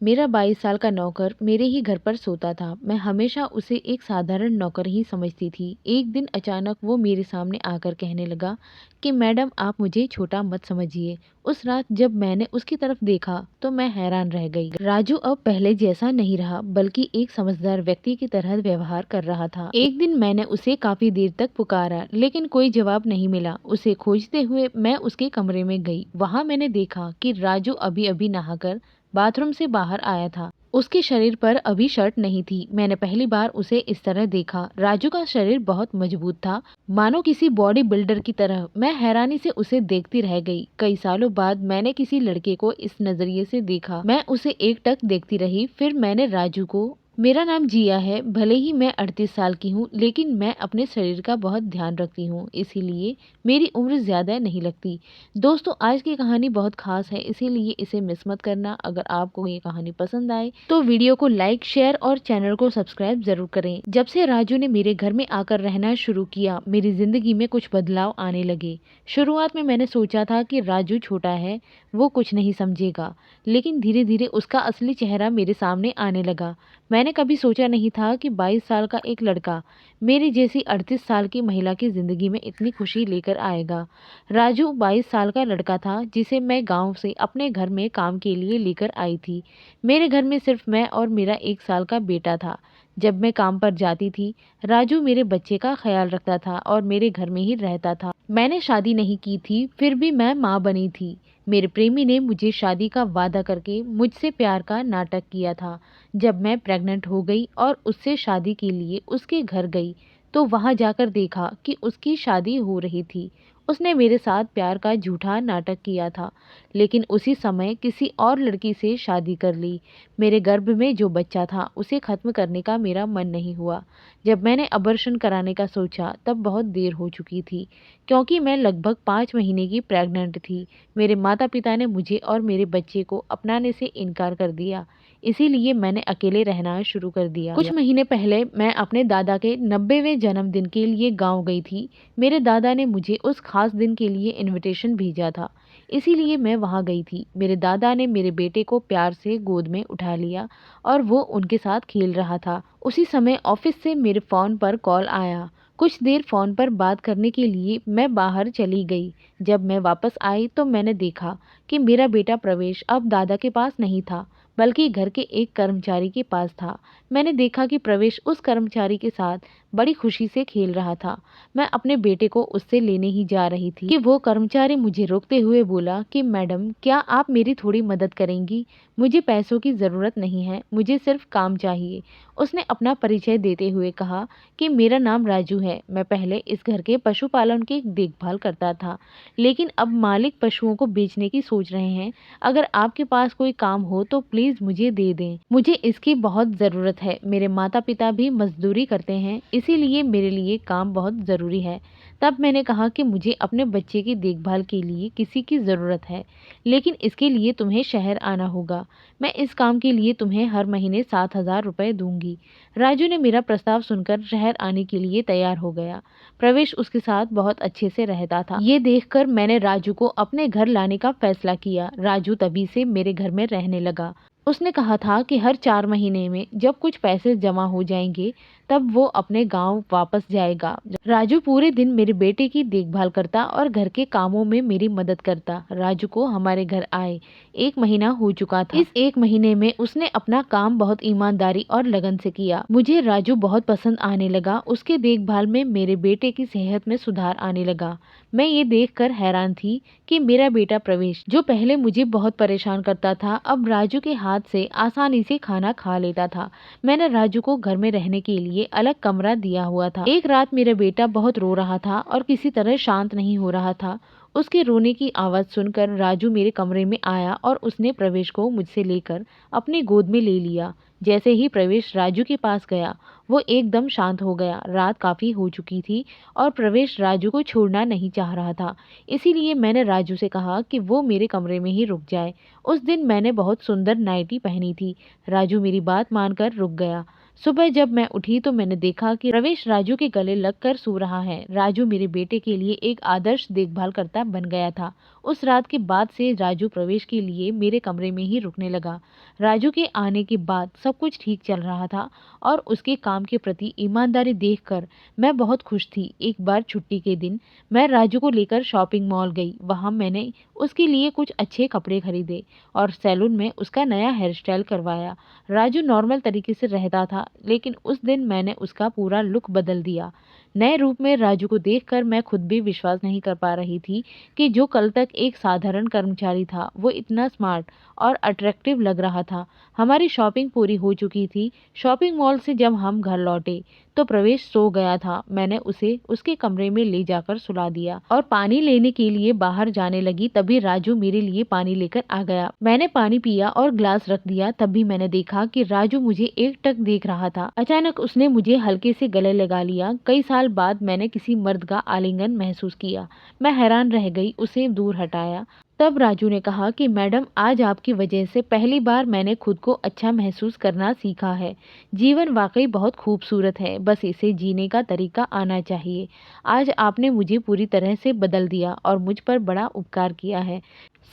मेरा 22 साल का नौकर मेरे ही घर पर सोता था। मैं हमेशा उसे एक साधारण नौकर ही समझती थी। एक दिन अचानक वो मेरे सामने आकर कहने लगा कि मैडम आप मुझे छोटा मत समझिए। उस रात जब मैंने उसकी तरफ देखा तो मैं हैरान रह गई। राजू अब पहले जैसा नहीं रहा, बल्कि एक समझदार व्यक्ति की तरह व्यवहार कर रहा था। एक दिन मैंने उसे काफी देर तक पुकारा, लेकिन कोई जवाब नहीं मिला। उसे खोजते हुए मैं उसके कमरे में गई। वहाँ मैंने देखा कि राजू अभी अभी नहाकर बाथरूम से बाहर आया था। उसके शरीर पर अभी शर्ट नहीं थी। मैंने पहली बार उसे इस तरह देखा। राजू का शरीर बहुत मजबूत था, मानो किसी बॉडी बिल्डर की तरह। मैं हैरानी से उसे देखती रह गई। कई सालों बाद मैंने किसी लड़के को इस नजरिए से देखा। मैं उसे एकटक देखती रही। फिर मैंने राजू को, मेरा नाम जिया है, भले ही मैं 38 साल की हूँ, लेकिन मैं अपने शरीर का बहुत ध्यान रखती हूँ, इसीलिए मेरी उम्र ज्यादा नहीं लगती। दोस्तों, आज की कहानी बहुत खास है, इसीलिए इसे मिस मत करना। अगर आपको ये कहानी पसंद आए तो वीडियो को लाइक, शेयर और चैनल को सब्सक्राइब जरूर करें। जब से राजू ने मेरे घर में आकर रहना शुरू किया, मेरी जिंदगी में कुछ बदलाव आने लगे। शुरुआत में मैंने सोचा था कि राजू छोटा है, वो कुछ नहीं समझेगा, लेकिन धीरे धीरे उसका असली चेहरा मेरे सामने आने लगा। मैंने कभी सोचा नहीं था कि 22 साल का एक लड़का मेरी जैसी 38 साल की महिला की जिंदगी में इतनी खुशी लेकर आएगा। राजू 22 साल का लड़का था, जिसे मैं गांव से अपने घर में काम के लिए लेकर आई थी। मेरे घर में सिर्फ मैं और मेरा 1 साल का बेटा था। जब मैं काम पर जाती थी, राजू मेरे बच्चे का ख्याल रखता था और मेरे घर में ही रहता था। मैंने शादी नहीं की थी, फिर भी मैं माँ बनी थी। मेरे प्रेमी ने मुझे शादी का वादा करके मुझसे प्यार का नाटक किया था। जब मैं प्रेग्नेंट हो गई और उससे शादी के लिए उसके घर गई, तो वहां जाकर देखा कि उसकी शादी हो रही थी। उसने मेरे साथ प्यार का झूठा नाटक किया था, लेकिन उसी समय किसी और लड़की से शादी कर ली। मेरे गर्भ में जो बच्चा था उसे खत्म करने का मेरा मन नहीं हुआ। जब मैंने अबॉर्शन कराने का सोचा, तब बहुत देर हो चुकी थी, क्योंकि मैं लगभग 5 महीने की प्रेग्नेंट थी। मेरे माता पिता ने मुझे और मेरे बच्चे को अपनाने से इनकार कर दिया, इसीलिए मैंने अकेले रहना शुरू कर दिया। कुछ महीने पहले मैं अपने दादा के 90वें जन्मदिन के लिए गांव गई थी। मेरे दादा ने मुझे उस खास दिन के लिए इनविटेशन भेजा था, इसीलिए मैं वहां गई थी। मेरे दादा ने मेरे बेटे को प्यार से गोद में उठा लिया और वो उनके साथ खेल रहा था। उसी समय ऑफिस से मेरे फोन पर कॉल आया। कुछ देर फोन पर बात करने के लिए मैं बाहर चली गई। जब मैं वापस आई तो मैंने देखा कि मेरा बेटा प्रवेश अब दादा के पास नहीं था, बल्कि घर के एक कर्मचारी के पास था। मैंने देखा कि प्रवेश उस कर्मचारी के साथ बड़ी खुशी से खेल रहा था। मैं अपने बेटे को उससे लेने ही जा रही थी कि वो कर्मचारी मुझे रोकते हुए बोला कि मैडम, क्या आप मेरी थोड़ी मदद करेंगी? मुझे पैसों की ज़रूरत नहीं है, मुझे सिर्फ काम चाहिए। उसने अपना परिचय देते हुए कहा कि मेरा नाम राजू है, मैं पहले इस घर के पशुपालन की देखभाल करता था, लेकिन अब मालिक पशुओं को बेचने की सोच रहे हैं। अगर आपके पास कोई काम हो तो प्लीज मुझे दे दें, मुझे इसकी बहुत ज़रूरत है। मेरे माता पिता भी मजदूरी करते हैं, इसीलिए मेरे लिए काम बहुत ज़रूरी है। तब मैंने कहा कि मुझे अपने बच्चे की देखभाल के लिए किसी की ज़रूरत है, लेकिन इसके लिए तुम्हें शहर आना होगा। मैं इस काम के लिए तुम्हें हर महीने 7,000 रुपये दूंगी। राजू ने मेरा प्रस्ताव सुनकर शहर आने के लिए तैयार हो गया। प्रवेश उसके साथ बहुत अच्छे से रहता था। ये देखकर मैंने राजू को अपने घर लाने का फैसला किया। राजू तभी से मेरे घर में रहने लगा। उसने कहा था कि हर 4 महीने में जब कुछ पैसे जमा हो जाएंगे, तब वो अपने गांव वापस जाएगा। राजू पूरे दिन मेरे बेटे की देखभाल करता और घर के कामों में मेरी मदद करता। राजू को हमारे घर आए 1 महीना हो चुका था। इस 1 महीने में उसने अपना काम बहुत ईमानदारी और लगन से किया। मुझे राजू बहुत पसंद आने लगा। उसके देखभाल में मेरे बेटे की सेहत में सुधार आने लगा। मैं ये देखकर हैरान थी कि मेरा बेटा प्रवेश, जो पहले मुझे बहुत परेशान करता था, अब राजू के हाथ से आसानी से खाना खा लेता था। मैंने राजू को घर में रहने के लिए अलग कमरा दिया हुआ था। एक रात मेरा बेटा बहुत रो रहा था और किसी तरह शांत नहीं हो रहा था। उसके रोने की आवाज सुनकर राजू मेरे कमरे में आया और उसने प्रवेश को मुझसे लेकर अपनी गोद में ले लिया। जैसे ही प्रवेश राजू के पास गया, वो एकदम शांत हो गया। रात काफी हो चुकी थी और प्रवेश राजू को छोड़ना नहीं चाह रहा था, इसीलिए मैंने राजू से कहा कि वो मेरे कमरे में ही रुक जाए। उस दिन मैंने बहुत सुंदर नाइटी पहनी थी। राजू मेरी बात मानकर रुक गया। सुबह जब मैं उठी तो मैंने देखा कि प्रवेश राजू के गले लगकर सो रहा है। राजू मेरे बेटे के लिए एक आदर्श देखभाल करता बन गया था। उस रात के बाद से राजू प्रवेश के लिए मेरे कमरे में ही रुकने लगा। राजू के आने के बाद सब कुछ ठीक चल रहा था और उसके काम के प्रति ईमानदारी देखकर मैं बहुत खुश थी। एक बार छुट्टी के दिन मैं राजू को लेकर शॉपिंग मॉल गई। वहाँ मैंने उसके लिए कुछ अच्छे कपड़े खरीदे और सैलून में उसका नया हेयर स्टाइल करवाया। राजू नॉर्मल तरीके से रहता था, लेकिन उस दिन मैंने उसका पूरा लुक बदल दिया। नए रूप में राजू को देखकर मैं खुद भी विश्वास नहीं कर पा रही थी कि जो कल तक एक साधारण कर्मचारी था, वो इतना स्मार्ट और अट्रैक्टिव लग रहा था। हमारी शॉपिंग पूरी हो चुकी थी। शॉपिंग मॉल से जब हम घर लौटे तो प्रवेश सो गया था। मैंने उसे उसके कमरे में ले जाकर सुला दिया और पानी लेने के लिए बाहर जाने लगी, तभी राजू मेरे लिए पानी लेकर आ गया। मैंने पानी पिया और ग्लास रख दिया। तभी मैंने देखा कि राजू मुझे एकटक देख रहा था। अचानक उसने मुझे हल्के से गले लगा लिया। कई साल बाद मैंने किसी मर्द का आलिंगन महसूस किया। मैं हैरान रह गई, उसे दूर हटाया। तब राजू ने कहा कि मैडम, आज आपकी वजह से पहली बार मैंने खुद को अच्छा महसूस करना सीखा है। जीवन वाकई बहुत खूबसूरत है, बस इसे जीने का तरीका आना चाहिए। आज आपने मुझे पूरी तरह से बदल दिया और मुझ पर बड़ा उपकार किया है।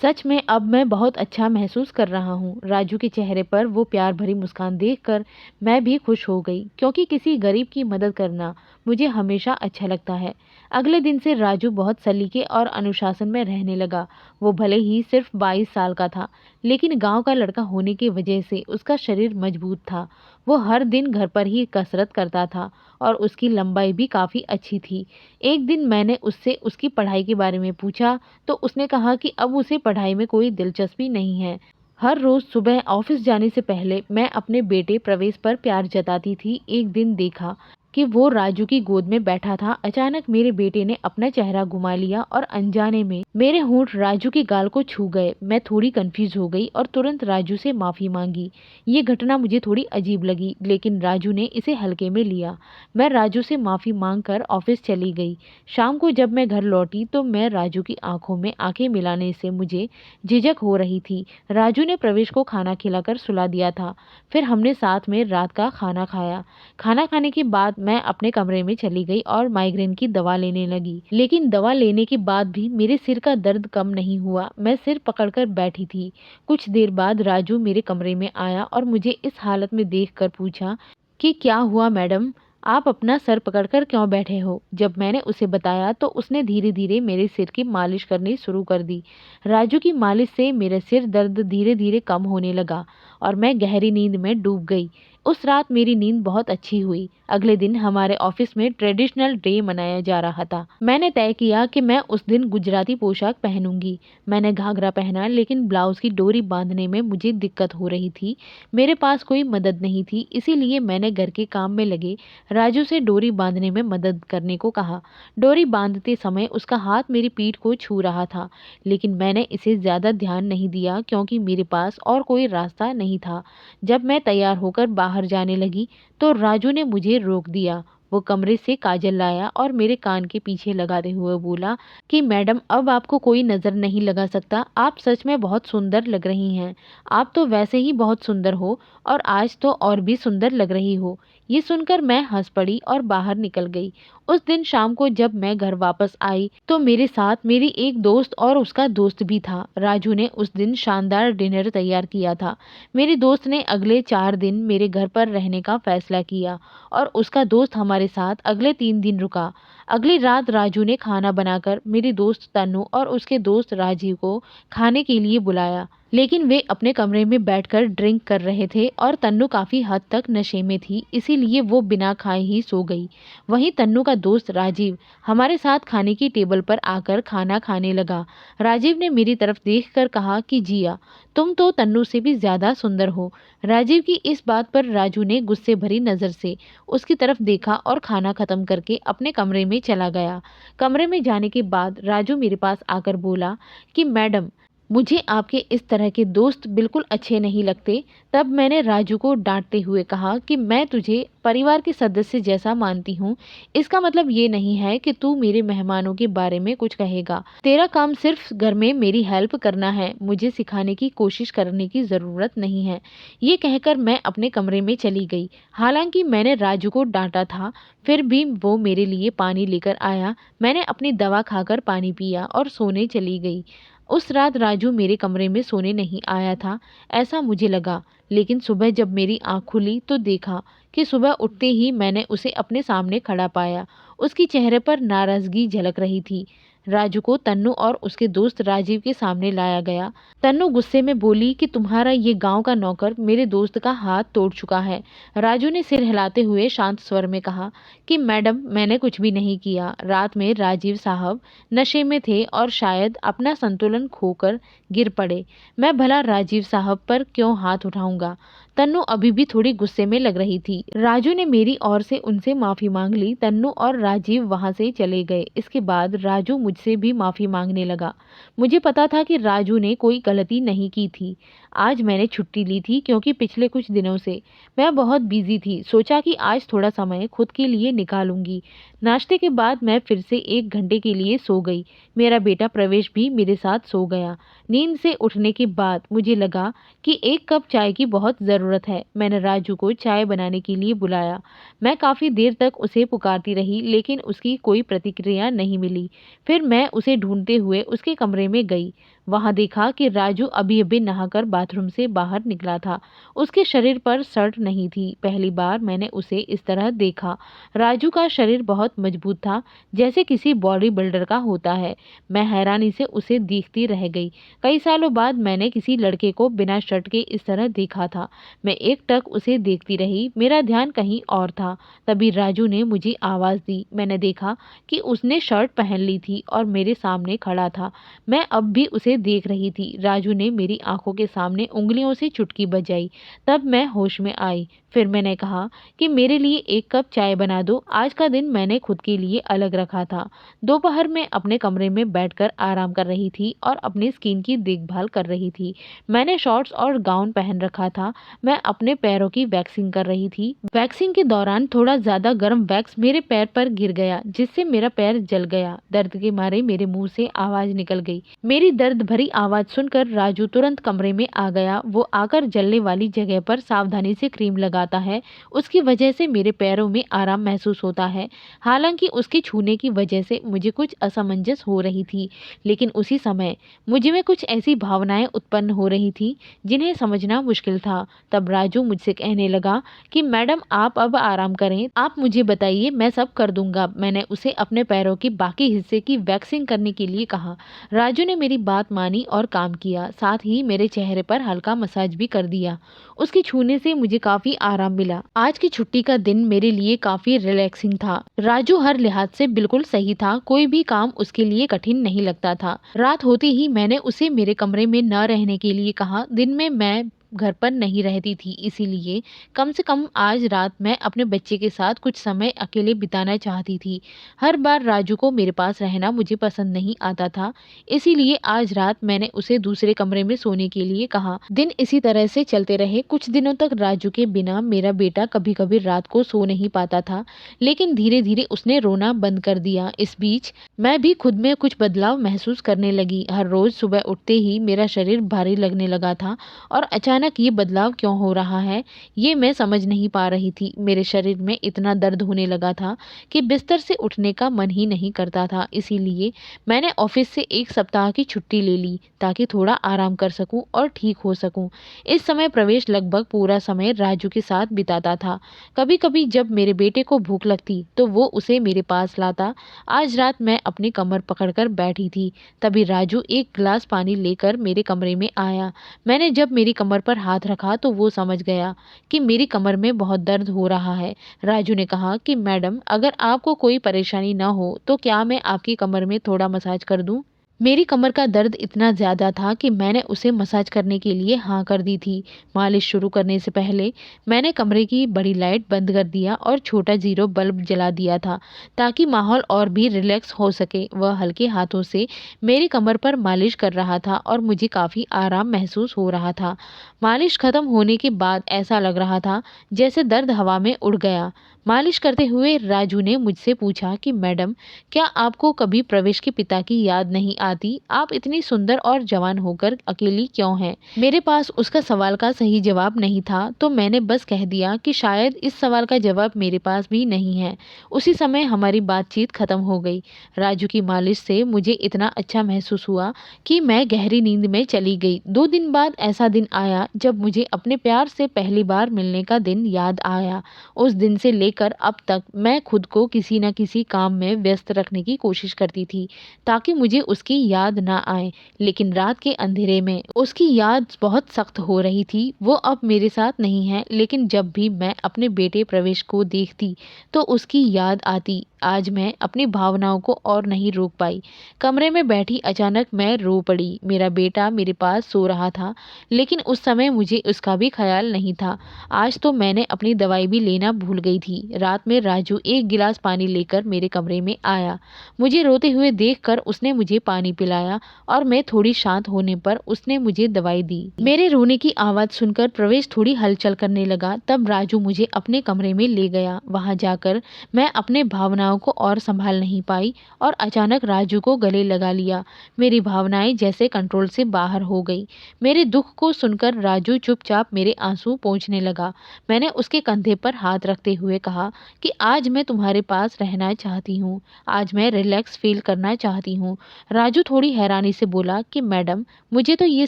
सच में अब मैं बहुत अच्छा महसूस कर रहा हूँ। राजू के चेहरे पर वो प्यार भरी मुस्कान देखकर मैं भी खुश हो गई, क्योंकि किसी गरीब की मदद करना मुझे हमेशा अच्छा लगता है। अगले दिन से राजू बहुत सलीके और अनुशासन में रहने लगा। वो भले ही सिर्फ 22 साल का था, लेकिन गांव का लड़का होने की वजह से उसका शरीर मजबूत था। वो हर दिन घर पर ही कसरत करता था और उसकी लंबाई भी काफ़ी अच्छी थी। एक दिन मैंने उससे उसकी पढ़ाई के बारे में पूछा तो उसने कहा कि अब उसे पढ़ाई में कोई दिलचस्पी नहीं है। हर रोज सुबह ऑफिस जाने से पहले मैं अपने बेटे प्रवेश पर प्यार जताती थी। एक दिन देखा कि वो राजू की गोद में बैठा था। अचानक मेरे बेटे ने अपना चेहरा घुमा लिया और अनजाने में मेरे होंठ राजू के गाल को छू गए। मैं थोड़ी कंफ्यूज हो गई और तुरंत राजू से माफी मांगी। ये घटना मुझे थोड़ी अजीब लगी, लेकिन राजू ने इसे हल्के में लिया। मैं राजू से माफी मांगकर ऑफिस चली गई। शाम को जब मैं घर लौटी तो मैं राजू की आंखों में आंखें मिलाने से मुझे झिझक हो रही थी। राजू ने प्रवेश को खाना खिलाकर सुला दिया था। फिर हमने साथ में रात का खाना खाया। खाना खाने के बाद मैं अपने कमरे में चली गई और माइग्रेन की दवा लेने लगी, लेकिन दवा लेने के बाद भी मेरे सिर का दर्द कम नहीं हुआ। मैं सिर पकड़कर बैठी थी। कुछ देर बाद राजू मेरे कमरे में आया और मुझे इस हालत में देखकर पूछा कि क्या हुआ मैडम, आप अपना सर पकड़कर क्यों बैठे हो। जब मैंने उसे बताया तो उसने धीरे धीरे मेरे सिर की मालिश करनी शुरू कर दी। राजू की मालिश से मेरा सिर दर्द धीरे धीरे कम होने लगा और मैं गहरी नींद में डूब गई। उस रात मेरी नींद बहुत अच्छी हुई। अगले दिन हमारे ऑफिस में ट्रेडिशनल डे मनाया जा रहा था। मैंने तय किया कि मैं उस दिन गुजराती पोशाक पहनूंगी। मैंने घाघरा पहना, लेकिन ब्लाउज की डोरी बांधने में मुझे दिक्कत हो रही थी। मेरे पास कोई मदद नहीं थी, इसीलिए मैंने घर के काम में लगे राजू से डोरी बांधने में मदद करने को कहा। डोरी बांधते समय उसका हाथ मेरी पीठ को छू रहा था, लेकिन मैंने इसे ज्यादा ध्यान नहीं दिया क्योंकि मेरे पास और कोई रास्ता नहीं था। जब मैं तैयार होकर बाहर जाने लगी तो राजू ने मुझे रोक दिया। वो कमरे से काजल लाया और मेरे कान के पीछे लगाते हुए बोला कि मैडम, अब आपको कोई नजर नहीं लगा सकता। आप सच में बहुत सुंदर लग रही हैं। आप तो वैसे ही बहुत सुंदर हो और आज तो और भी सुंदर लग रही हो। ये सुनकर मैं हंस पड़ी और बाहर निकल गई। उस दिन शाम को जब मैं घर वापस आई तो मेरे साथ मेरी एक दोस्त और उसका दोस्त भी था। राजू ने उस दिन शानदार डिनर तैयार किया था। मेरी दोस्त ने अगले 4 दिन मेरे घर पर रहने का फैसला किया और उसका दोस्त हमारे साथ अगले 3 दिन रुका। अगली रात राजू ने खाना बनाकर मेरी दोस्त तन्नू और उसके दोस्त राजीव को खाने के लिए बुलाया, लेकिन वे अपने कमरे में बैठकर ड्रिंक कर रहे थे और तन्नू काफी हद तक नशे में थी, इसीलिए वो बिना खाए ही सो गई। वहीं तन्नू का दोस्त राजीव हमारे साथ खाने की टेबल पर आकर खाना खाने लगा। राजीव ने मेरी तरफ देखकर कहा कि जिया, तुम तो तन्नू से भी ज्यादा सुंदर हो। राजीव की इस बात पर राजू ने गुस्से भरी नजर से उसकी तरफ देखा और खाना खत्म करके अपने कमरे में चला गया। कमरे में जाने के बाद राजू मेरे पास आकर बोला कि मैडम, मुझे आपके इस तरह के दोस्त बिल्कुल अच्छे नहीं लगते। तब मैंने राजू को डांटते हुए कहा कि मैं तुझे परिवार के सदस्य जैसा मानती हूँ, इसका मतलब ये नहीं है कि तू मेरे मेहमानों के बारे में कुछ कहेगा। तेरा काम सिर्फ घर में मेरी हेल्प करना है, मुझे सिखाने की कोशिश करने की ज़रूरत नहीं है। ये कहकर मैं अपने कमरे में चली गई। हालांकि मैंने राजू को डांटा था, फिर भी वो मेरे लिए पानी लेकर आया। मैंने अपनी दवा खाकर पानी पिया और सोने चली गई। उस रात राजू मेरे कमरे में सोने नहीं आया था, ऐसा मुझे लगा। लेकिन सुबह जब मेरी आँख खुली तो देखा कि सुबह उठते ही मैंने उसे अपने सामने खड़ा पाया। उसके चेहरे पर नाराज़गी झलक रही थी। राजू को तन्नू और उसके दोस्त राजीव के सामने लाया गया। तन्नू गुस्से में बोली कि तुम्हारा ये गाँव का नौकर मेरे दोस्त का हाथ तोड़ चुका है। राजू ने सिर हिलाते हुए शांत स्वर में कहा कि मैडम, मैंने कुछ भी नहीं किया। रात में राजीव साहब नशे में थे और शायद अपना संतुलन खोकर गिर पड़े। मैं भला राजीव साहब पर क्यों हाथ उठाऊंगा? तन्नू अभी भी थोड़ी गुस्से में लग रही थी। राजू ने मेरी ओर से उनसे माफी मांग ली। तन्नू और राजीव वहां से चले गए। इसके बाद राजू मुझसे भी माफी मांगने लगा। मुझे पता था कि राजू ने कोई गलती नहीं की थी। आज मैंने छुट्टी ली थी क्योंकि पिछले कुछ दिनों से मैं बहुत बिजी थी। सोचा कि आज थोड़ा समय खुद के लिए निकालूंगी। नाश्ते के बाद मैं फिर से 1 घंटे के लिए सो गई। मेरा बेटा प्रवेश भी मेरे साथ सो गया। नींद से उठने के बाद मुझे लगा कि 1 कप चाय की बहुत ज़रूरत है। मैंने राजू को चाय बनाने के लिए बुलाया। मैं काफ़ी देर तक उसे पुकारती रही लेकिन उसकी कोई प्रतिक्रिया नहीं मिली। फिर मैं उसे ढूंढते हुए उसके कमरे में गई। वहां देखा कि राजू अभी अभी नहाकर बाथरूम से बाहर निकला था। उसके शरीर पर शर्ट नहीं थी। पहली बार मैंने उसे इस तरह देखा। राजू का शरीर बहुत मजबूत था, जैसे किसी बॉडी बिल्डर का होता है। मैं हैरानी से उसे देखती रह गई। कई सालों बाद मैंने किसी लड़के को बिना शर्ट के इस तरह देखा था। मैं एकटक उसे देखती रही। मेरा ध्यान कहीं और था। तभी राजू ने मुझे आवाज़ दी। मैंने देखा कि उसने शर्ट पहन ली थी और मेरे सामने खड़ा था। मैं अब भी उसे देख रही थी। राजू ने मेरी आंखों के सामने उंगलियों से चुटकी बजाई। तब मैं होश में आई। फिर मैंने कहा कि मेरे लिए 1 कप चाय बना दो। आज का दिन मैंने खुद के लिए अलग रखा था। दोपहर में अपने कमरे में बैठकर आराम कर रही थी और अपनी स्किन की देखभाल कर रही थी। मैंने शॉर्ट्स और गाउन पहन रखा था। मैं अपने पैरों की वैक्सिंग कर रही थी। वैक्सिंग के दौरान थोड़ा ज्यादा गर्म वैक्स मेरे पैर पर गिर गया, जिससे मेरा पैर जल गया। दर्द के मारे मेरे मुंह से आवाज निकल गई। मेरी दर्द भरी आवाज सुनकर राजू तुरंत कमरे में आ गया। वो आकर जलने वाली जगह पर सावधानी से क्रीम लगाता है। उसकी वजह से मेरे पैरों में आराम महसूस होता है। हालांकि उसके छूने की वजह से मुझे कुछ असमंजस हो रही थी, लेकिन उसी समय मुझ में कुछ ऐसी भावनाएं उत्पन्न हो रही थी जिन्हें समझना मुश्किल था। तब राजू मुझसे कहने लगा कि मैडम, आप अब आराम करें, आप मुझे बताइए, मैं सब कर दूंगा। मैंने उसे अपने पैरों के बाकी हिस्से की वैक्सिंग करने के लिए कहा। राजू ने मेरी बात मानी और काम किया। साथ ही मेरे चेहरे पर हल्का मसाज भी कर दिया। उसके छूने से मुझे काफी आराम मिला। आज की छुट्टी का दिन मेरे लिए काफी रिलैक्सिंग था। राजू हर लिहाज से बिल्कुल सही था। कोई भी काम उसके लिए कठिन नहीं लगता था। रात होते ही मैंने उसे मेरे कमरे में न रहने के लिए कहा। दिन में मैं घर पर नहीं रहती थी, इसीलिए कम से कम आज रात मैं अपने बच्चे के साथ कुछ समय अकेले बिताना चाहती थी। हर बार राजू को मेरे पास रहना मुझे पसंद नहीं आता था, इसीलिए आज रात मैंने उसे दूसरे कमरे में सोने के लिए कहा। दिन इसी तरह से चलते रहे। कुछ दिनों तक राजू के बिना मेरा बेटा कभी कभी रात को सो नहीं पाता था, लेकिन धीरे धीरे उसने रोना बंद कर दिया। इस बीच मैं भी खुद में कुछ बदलाव महसूस करने लगी। हर रोज सुबह उठते ही मेरा शरीर भारी लगने लगा था और अचानक ये बदलाव क्यों हो रहा है, ये मैं समझ नहीं पा रही थी। मेरे शरीर में इतना दर्द होने लगा था कि बिस्तर से उठने का मन ही नहीं करता था। इसीलिए मैंने ऑफिस से 1 सप्ताह की छुट्टी ले ली ताकि थोड़ा आराम कर सकूं और ठीक हो सकूं। इस समय प्रवेश लगभग पूरा समय राजू के साथ बिताता था। कभी कभी जब मेरे बेटे को भूख लगती तो वो उसे मेरे पास लाता। आज रात मैं अपनी कमर पकड़कर बैठी थी, तभी राजू एक गिलास पानी लेकर मेरे कमरे में आया। मैंने जब मेरी कमर पर हाथ रखा तो वो समझ गया कि मेरी कमर में बहुत दर्द हो रहा है। राजू ने कहा कि मैडम, अगर आपको कोई परेशानी ना हो तो क्या मैं आपकी कमर में थोड़ा मसाज कर दूं? मेरी कमर का दर्द इतना ज़्यादा था कि मैंने उसे मसाज करने के लिए हाँ कर दी थी। मालिश शुरू करने से पहले मैंने कमरे की बड़ी लाइट बंद कर दिया और छोटा जीरो बल्ब जला दिया था ताकि माहौल और भी रिलैक्स हो सके। वह हल्के हाथों से मेरी कमर पर मालिश कर रहा था और मुझे काफ़ी आराम महसूस हो रहा था। मालिश खत्म होने के बाद ऐसा लग रहा था जैसे दर्द हवा में उड़ गया। मालिश करते हुए राजू ने मुझसे पूछा कि मैडम, क्या आपको कभी प्रवेश के पिता की याद नहीं आती? आप इतनी सुंदर और जवान होकर अकेली क्यों हैं? मेरे पास उसका सवाल का सही जवाब नहीं था, तो मैंने बस कह दिया कि शायद इस सवाल का जवाब मेरे पास भी नहीं है। उसी समय हमारी बातचीत खत्म हो गई। राजू की मालिश से मुझे इतना अच्छा महसूस हुआ कि मैं गहरी नींद में चली गई। 2 दिन बाद ऐसा दिन आया जब मुझे अपने प्यार से पहली बार मिलने का दिन याद आया। उस दिन से लेकर अब तक मैं खुद को किसी न किसी काम में व्यस्त रखने की कोशिश करती थी ताकि मुझे उसकी याद ना आए। लेकिन रात के अंधेरे में उसकी याद बहुत सख्त हो रही थी। वो अब मेरे साथ नहीं है, लेकिन जब भी मैं अपने बेटे प्रवेश को देखती तो उसकी याद आती। आज मैं अपनी भावनाओं को और नहीं रोक पाई। कमरे में बैठी अचानक मैं रो पड़ी। मेरा बेटा मेरे पास सो रहा था, लेकिन उस समय मुझे उसका भी ख्याल नहीं था। आज तो मैंने अपनी दवाई भी लेना भूल गई थी। रात में राजू एक गिलास पानी लेकर मेरे कमरे में आया। मुझे रोते हुए देखकर उसने मुझे पानी पिलाया और मैं थोड़ी शांत होने पर उसने मुझे दवाई दी। मेरे रोने की आवाज़ सुनकर प्रवेश थोड़ी हलचल करने लगा। तब राजू मुझे अपने कमरे में ले गया। वहां जाकर मैं अपने भावनाओं को और संभाल नहीं पाई और अचानक राजू को गले लगा लिया। मेरी भावनाएं जैसे कंट्रोल से बाहर हो गई। मेरे दुख को सुनकर राजू चुपचाप मेरे आंसू पोंछने लगा। मैंने उसके कंधे पर हाथ रखते हुए कहा कि आज मैं तुम्हारे पास रहना चाहती हूँ। आज मैं रिलैक्स फील करना चाहती हूँ। राजू थोड़ी हैरानी से बोला कि मैडम, मुझे तो ये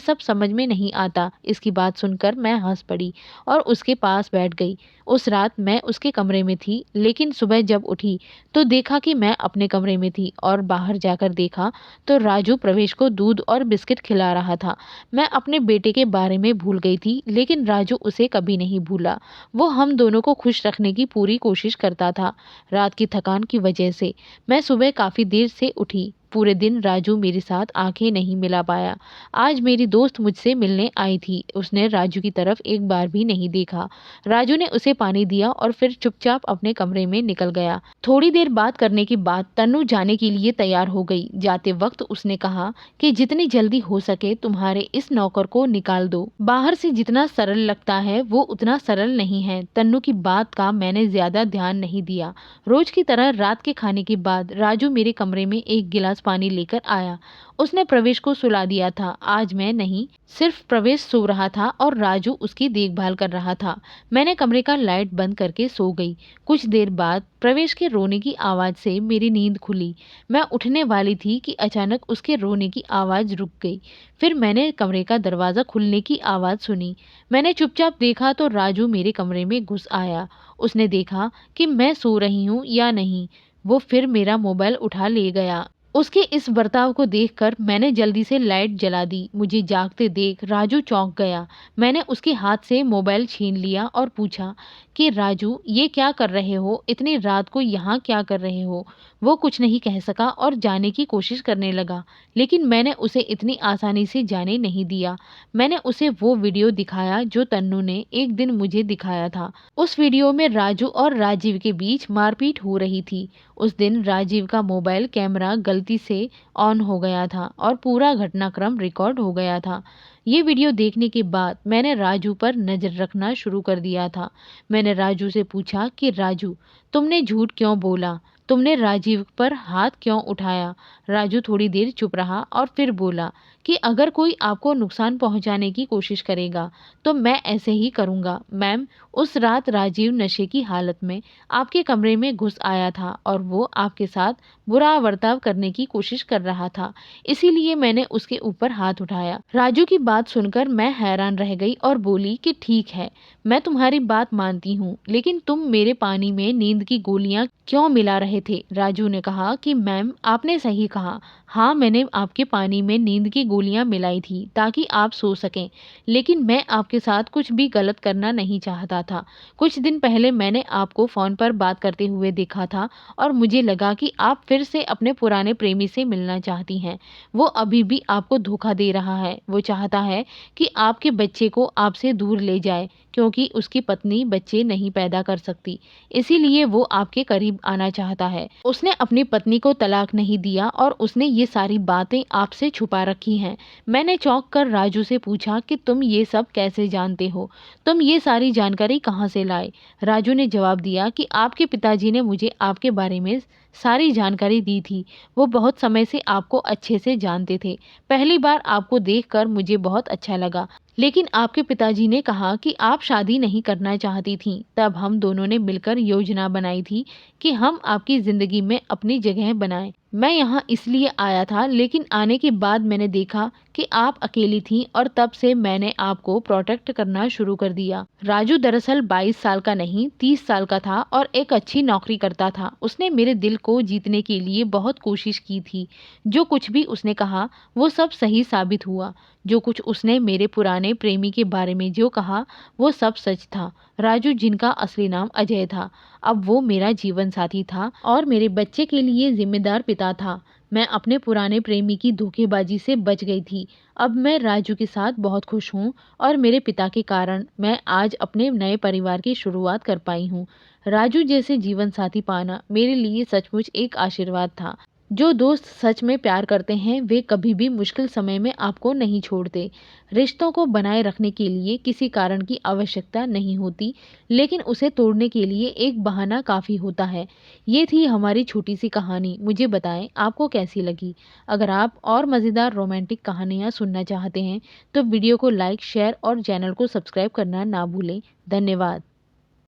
सब समझ में नहीं आता। इसकी बात सुनकर मैं हंस पड़ी और उसके पास बैठ गई। उस रात मैं उसके कमरे में थी, लेकिन सुबह जब उठी तो देखा कि मैं अपने कमरे में थी और बाहर जाकर देखा तो राजू प्रवेश को दूध और बिस्किट खिला रहा था। मैं अपने बेटे के बारे में भूल गई थी, लेकिन राजू उसे कभी नहीं भूला। वो हम दोनों को खुश रखने की पूरी कोशिश करता था। रात की थकान की वजह से मैं सुबह काफ़ी देर से उठी। पूरे दिन राजू मेरे साथ आंखें नहीं मिला पाया। आज मेरी दोस्त मुझसे मिलने आई थी। उसने राजू की तरफ एक बार भी नहीं देखा। राजू ने उसे पानी दिया और फिर चुपचाप अपने कमरे में निकल गया। थोड़ी देर बात करने के बाद तन्नू जाने के लिए तैयार हो गई। जाते वक्त उसने कहा कि जितनी जल्दी हो सके तुम्हारे इस नौकर को निकाल दो। बाहर से जितना सरल लगता है वो उतना सरल नहीं है। तन्नू की बात का मैंने ज्यादा ध्यान नहीं दिया। रोज की तरह रात के खाने के बाद राजू मेरे कमरे में एक गिलास पानी लेकर आया। उसने प्रवेश को सुला दिया था। आज मैं नहीं, सिर्फ प्रवेश सो रहा था और राजू उसकी देखभाल कर रहा था। मैंने कमरे का लाइट बंद करके सो गई। कुछ देर बाद प्रवेश के रोने की आवाज़ से मेरी नींद खुली। मैं उठने वाली थी कि अचानक उसके रोने की आवाज़ रुक गई। फिर मैंने कमरे का दरवाज़ा खुलने की आवाज़ सुनी। मैंने चुपचाप देखा तो राजू मेरे कमरे में घुस आया। उसने देखा कि मैं सो रही हूँ या नहीं। वो फिर मेरा मोबाइल उठा ले गया। उसके इस बर्ताव को देखकर मैंने जल्दी से लाइट जला दी। मुझे जागते देख राजू चौंक गया। मैंने उसके हाथ से मोबाइल छीन लिया और पूछा कि राजू, ये क्या कर रहे हो? इतनी रात को यहाँ क्या कर रहे हो? वो कुछ नहीं कह सका और जाने की कोशिश करने लगा, लेकिन मैंने उसे इतनी आसानी से जाने नहीं दिया। मैंने उसे वो वीडियो दिखाया जो तन्नू ने एक दिन मुझे दिखाया था। उस वीडियो में राजू और राजीव के बीच मारपीट हो रही थी। उस दिन राजीव का मोबाइल कैमरा गलती से ऑन हो गया था और पूरा घटनाक्रम रिकॉर्ड हो गया था। ये वीडियो देखने के बाद मैंने राजू पर नज़र रखना शुरू कर दिया था। मैंने राजू से पूछा कि राजू, तुमने झूठ क्यों बोला? तुमने राजीव पर हाथ क्यों उठाया? राजू थोड़ी देर चुप रहा और फिर बोला कि अगर कोई आपको नुकसान पहुंचाने की कोशिश करेगा तो मैं ऐसे ही करूंगा। मैम, उस रात राजीव नशे की हालत में आपके कमरे में घुस आया था और वो आपके साथ बुरा बर्ताव करने की कोशिश कर रहा था, इसीलिए मैंने उसके ऊपर हाथ उठाया। राजू की बात सुनकर मैं हैरान रह गई और बोली कि ठीक है, मैं तुम्हारी बात मानती हूँ, लेकिन तुम मेरे पानी में नींद की गोलियां क्यों मिला रहे थे? राजू ने कहा कि मैम, आपने सही कहा। हाँ, मैंने आपके पानी में नींद की गोलियां मिलाई थी ताकि आप सो सकें, लेकिन मैं आपके साथ कुछ भी गलत करना नहीं चाहता था। कुछ दिन पहले मैंने आपको फ़ोन पर बात करते हुए देखा था और मुझे लगा कि आप फिर से अपने पुराने प्रेमी से मिलना चाहती हैं। वो अभी भी आपको धोखा दे रहा है। वो चाहता है कि आपके बच्चे को आपसे दूर ले जाए, क्योंकि उसकी पत्नी बच्चे नहीं पैदा कर सकती, इसीलिए वो आपके करीब आना चाहता है। उसने अपनी पत्नी को तलाक नहीं दिया और उसने ये सारी बातें आपसे छुपा रखी हैं। मैंने चौंक कर राजू से पूछा कि तुम ये सब कैसे जानते हो? तुम ये सारी जानकारी कहाँ से लाए? राजू ने जवाब दिया कि आपके पिताजी ने मुझे आपके बारे में सारी जानकारी दी थी। वो बहुत समय से आपको अच्छे से जानते थे। पहली बार आपको देखकर मुझे बहुत अच्छा लगा, लेकिन आपके पिताजी ने कहा कि आप शादी नहीं करना चाहती थीं। तब हम दोनों ने मिलकर योजना बनाई थी कि हम आपकी ज़िंदगी में अपनी जगह बनाएं। मैं यहाँ इसलिए आया था, लेकिन आने के बाद मैंने देखा कि आप अकेली थीं और तब से मैंने आपको प्रोटेक्ट करना शुरू कर दिया। राजू दरअसल 22 साल का नहीं 30 साल का था और एक अच्छी नौकरी करता था। उसने मेरे दिल को जीतने के लिए बहुत कोशिश की थी। जो कुछ भी उसने कहा वो सब सही साबित हुआ। जो कुछ उसने मेरे पुराने प्रेमी के बारे में जो कहा वो सब सच था। राजू, जिनका असली नाम अजय था, अब वो मेरा जीवन साथी था और मेरे बच्चे के लिए जिम्मेदार पिता था। मैं अपने पुराने प्रेमी की धोखेबाजी से बच गई थी। अब मैं राजू के साथ बहुत खुश हूँ और मेरे पिता के कारण मैं आज अपने नए परिवार की शुरुआत कर पाई हूँ। राजू जैसे जीवन साथी पाना मेरे लिए सचमुच एक आशीर्वाद था। जो दोस्त सच में प्यार करते हैं वे कभी भी मुश्किल समय में आपको नहीं छोड़ते। रिश्तों को बनाए रखने के लिए किसी कारण की आवश्यकता नहीं होती, लेकिन उसे तोड़ने के लिए एक बहाना काफ़ी होता है। ये थी हमारी छोटी सी कहानी। मुझे बताएं आपको कैसी लगी। अगर आप और मज़ेदार रोमांटिक कहानियाँ सुनना चाहते हैं तो वीडियो को लाइक, शेयर और चैनल को सब्सक्राइब करना ना भूलें। धन्यवाद।